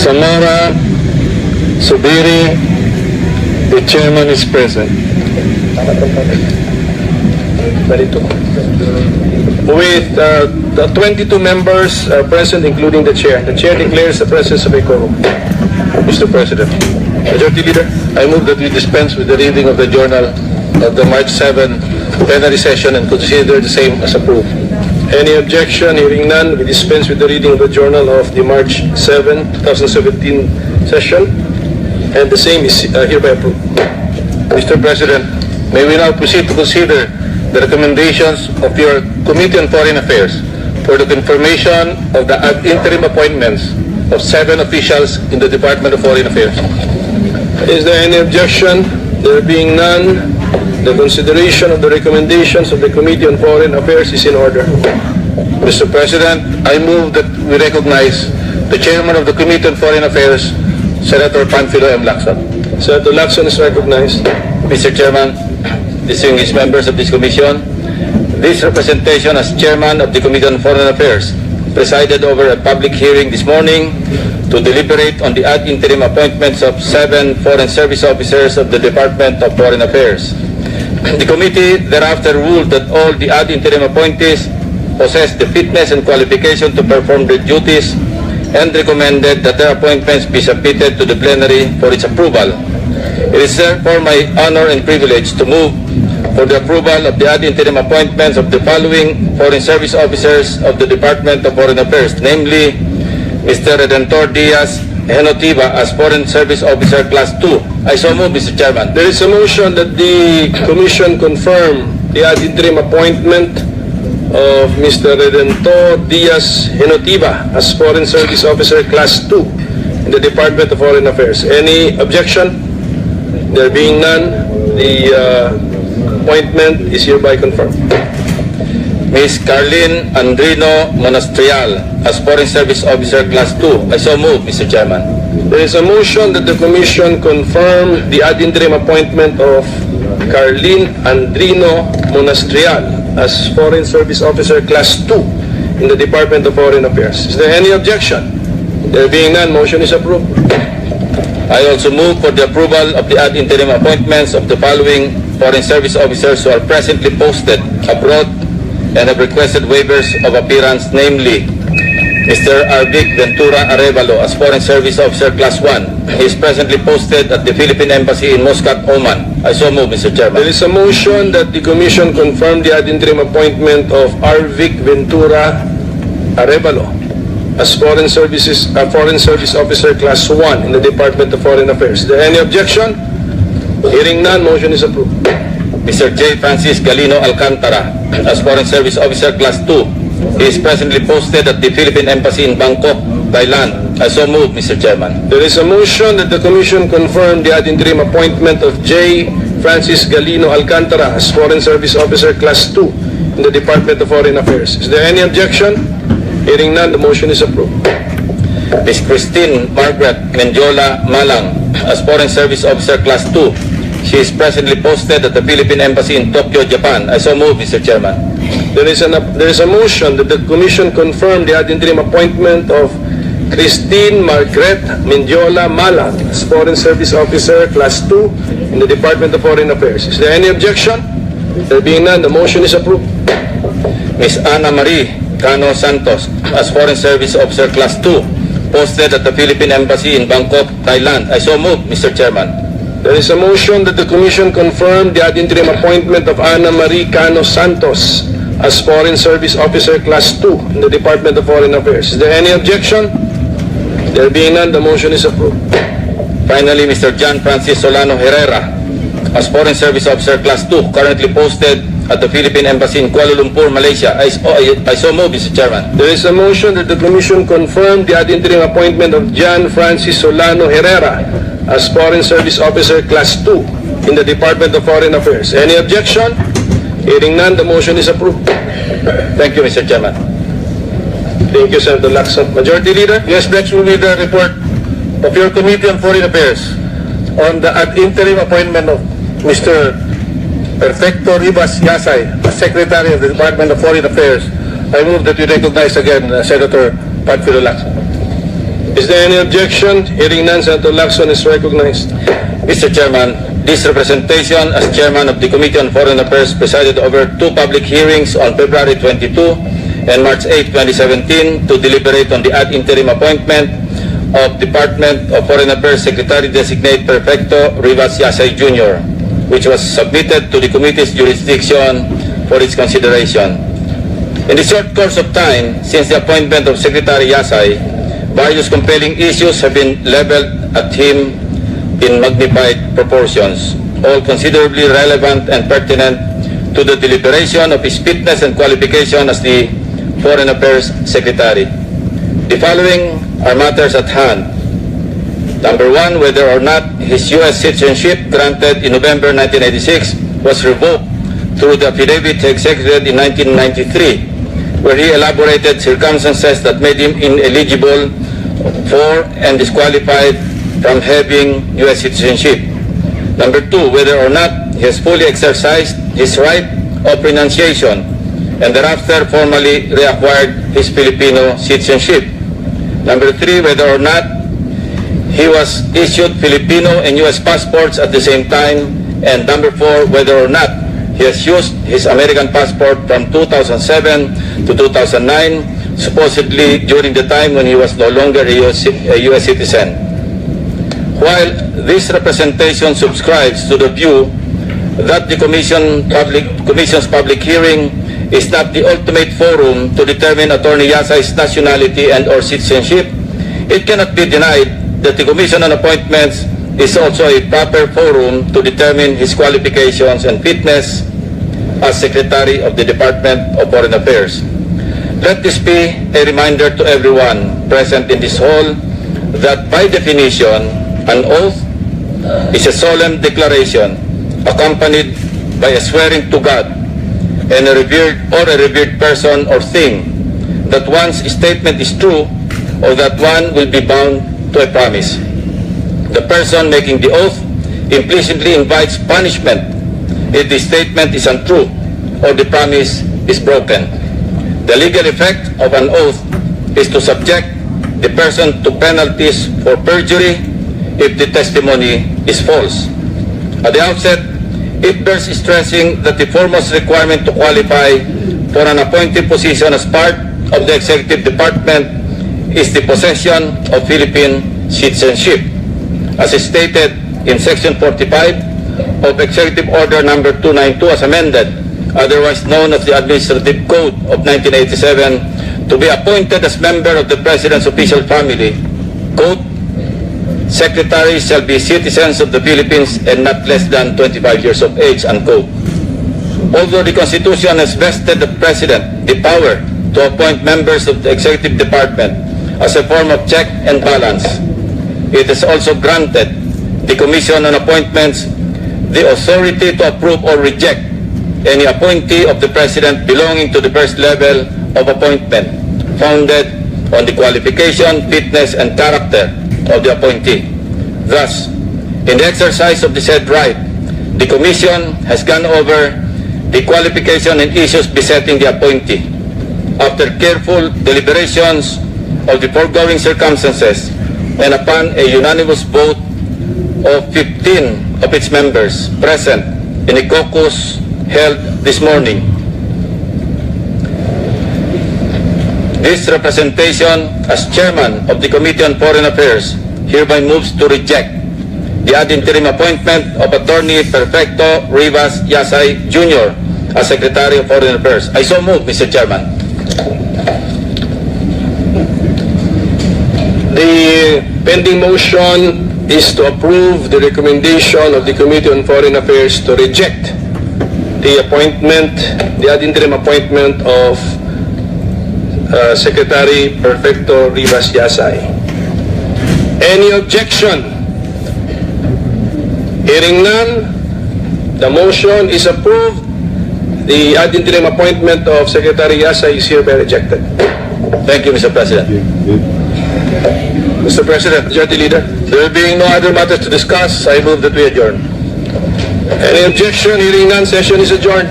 Samara Subiri, the chairman is present. With the 22 members present, including the chair declares the presence of a quorum. Mr. President, Majority Leader, I move that we dispense with the reading of the journal of the March 7 plenary session and consider the same as approved. Any objection? Hearing none, we dispense with the reading of the journal of the March 7, 2017 session, and the same is hereby approved. Mr. President, may we now proceed to consider the recommendations of your Committee on Foreign Affairs for the confirmation of the interim appointments of 7 officials in the Department of Foreign Affairs. Is there any objection? There being none, the consideration of the recommendations of the Committee on Foreign Affairs is in order. Mr. President, I move that we recognize the Chairman of the Committee on Foreign Affairs, Senator Panfilo M. Lacson. Senator Lacson is recognized. Mr. Chairman, distinguished members of this Commission, this representation as Chairman of the Committee on Foreign Affairs presided over a public hearing this morning to deliberate on the ad interim appointments of 7 Foreign Service officers of the Department of Foreign Affairs. The committee thereafter ruled that all the ad interim appointees possess the fitness and qualification to perform their duties and recommended that their appointments be submitted to the plenary for its approval. It is therefore my honor and privilege to move for the approval of the ad interim appointments of the following Foreign Service officers of the Department of Foreign Affairs, namely Mr. Redentor Diaz Henotiva as Foreign Service Officer Class 2. I so move, Mr. Chairman. There is a motion that the Commission confirm the ad interim appointment of Mr. Redentor Diaz Henotiva as Foreign Service Officer Class 2 in the Department of Foreign Affairs. Any objection? There being none, the appointment is hereby confirmed. Ms. Carlin Andrino Monastrial as Foreign Service Officer Class 2. I so move, Mr. Chairman. There is a motion that the Commission confirm the ad interim appointment of Carlin Andrino Monastrial as Foreign Service Officer Class 2 in the Department of Foreign Affairs. Is there any objection? There being none, motion is approved. I also move for the approval of the ad interim appointments of the following Foreign Service officers who are presently posted abroad and have requested waivers of appearance, namely Mr. Arvic Ventura Arevalo as Foreign Service Officer Class 1. He is presently posted at the Philippine Embassy in Muscat, Oman. I so move, Mr. Chairman. There is a motion that the Commission confirm the ad interim appointment of Arvic Ventura Arevalo as Foreign Service Officer Class 1 in the Department of Foreign Affairs. Is there any objection? Hearing none, motion is approved. Mr. J. Francis Galino Alcantara as Foreign Service Officer Class 2. He is presently posted at the Philippine Embassy in Bangkok, Thailand. I so move, Mr. Chairman. There is a motion that the Commission confirm the ad interim appointment of J. Francis Galino Alcantara as Foreign Service Officer Class 2 in the Department of Foreign Affairs. Is there any objection? Hearing none, the motion is approved. Ms. Christine Margaret Mendiola Malang as Foreign Service Officer Class 2. She is presently posted at the Philippine Embassy in Tokyo, Japan. I so move, Mr. Chairman. There is a motion that the Commission confirm the ad interim appointment of Christine Margaret Mendiola Malang as Foreign Service Officer Class 2 in the Department of Foreign Affairs. Is there any objection? There being none, the motion is approved. Ms. Ana Marie Cano Santos as Foreign Service Officer Class 2, posted at the Philippine Embassy in Bangkok, Thailand. I so move, Mr. Chairman. There is a motion that the Commission confirm the ad interim appointment of Ana Marie Cano Santos as Foreign Service Officer Class 2 in the Department of Foreign Affairs. Is there any objection? There being none, the motion is approved. Finally, Mr. John Francis Solano Herrera as Foreign Service Officer Class 2, currently posted at the Philippine Embassy in Kuala Lumpur, Malaysia. I so move, Mr. Chairman. There is a motion that the Commission confirm the ad interim appointment of John Francis Solano Herrera as Foreign Service Officer Class 2 in the Department of Foreign Affairs. Any objection? Hearing none, the motion is approved. Thank you, Mr. Chairman. Thank you, Senator Lacson. Majority Leader? Yes, next will be the report of your Committee on Foreign Affairs on the ad interim appointment of Mr. Perfecto Ribas Yasay as Secretary of the Department of Foreign Affairs. I move that we recognize again Senator Panfilo Lacson. Is there any objection? Hearing none, Senator Lacson is recognized. Mr. Chairman, this representation as Chairman of the Committee on Foreign Affairs presided over two public hearings on February 22 and March 8, 2017 to deliberate on the ad interim appointment of Department of Foreign Affairs Secretary-Designate Perfecto Rivas Yasay Jr., which was submitted to the committee's jurisdiction for its consideration. In the short course of time since the appointment of Secretary Yasay, various compelling issues have been leveled at him in magnified proportions, all considerably relevant and pertinent to the deliberation of his fitness and qualification as the Foreign Affairs Secretary. The following are matters at hand. Number one, whether or not his U.S. citizenship granted in November 1986 was revoked through the affidavit he executed in 1993, where he elaborated circumstances that made him ineligible for and disqualified from having U.S. citizenship. Number two, whether or not he has fully exercised his right of renunciation and thereafter formally reacquired his Filipino citizenship. Number three, whether or not he was issued Filipino and U.S. passports at the same time. And number four, whether or not he has used his American passport from 2007 to 2009, supposedly during the time when he was no longer a U.S. citizen. While this representation subscribes to the view that the Commission's public hearing is not the ultimate forum to determine Attorney Yasay's nationality and or citizenship, it cannot be denied that the Commission on Appointments is also a proper forum to determine his qualifications and fitness as Secretary of the Department of Foreign Affairs. Let this be a reminder to everyone present in this hall that by definition, an oath is a solemn declaration accompanied by a swearing to God and a revered person or thing that one's statement is true or that one will be bound to a promise. The person making the oath implicitly invites punishment if the statement is untrue or the promise is broken. The legal effect of an oath is to subject the person to penalties for perjury if the testimony is false. At the outset, it bears stressing that the foremost requirement to qualify for an appointed position as part of the executive department is the possession of Philippine citizenship, as is stated in Section 45 of Executive Order Number 292 as amended, otherwise known as the Administrative Code of 1987, to be appointed as member of the President's official family. Quote, secretaries shall be citizens of the Philippines and not less than 25 years of age, unquote. Although the Constitution has vested the President the power to appoint members of the Executive Department as a form of check and balance, it has also granted the Commission on Appointments the authority to approve or reject any appointee of the President belonging to the first level of appointment, founded on the qualification, fitness, and character of the appointee. Thus, in the exercise of the said right, the Commission has gone over the qualification and issues besetting the appointee. After careful deliberations of the foregoing circumstances and upon a unanimous vote of 15 of its members present in a caucus held this morning, this representation as Chairman of the Committee on Foreign Affairs hereby moves to reject the ad interim appointment of Attorney Perfecto Rivas Yasay Jr. as Secretary of Foreign Affairs. I so move, Mr. Chairman. The pending motion is to approve the recommendation of the Committee on Foreign Affairs to reject the appointment, the ad interim appointment of Secretary Perfecto Rivas Yasay. Any objection? Hearing none, the motion is approved. The ad interim appointment of Secretary Yasay is hereby rejected. Thank you, Mr. President. Mr. President, Majority Leader. There being no other matters to discuss, I move that we adjourn. Any objection? Hearing none, session is adjourned.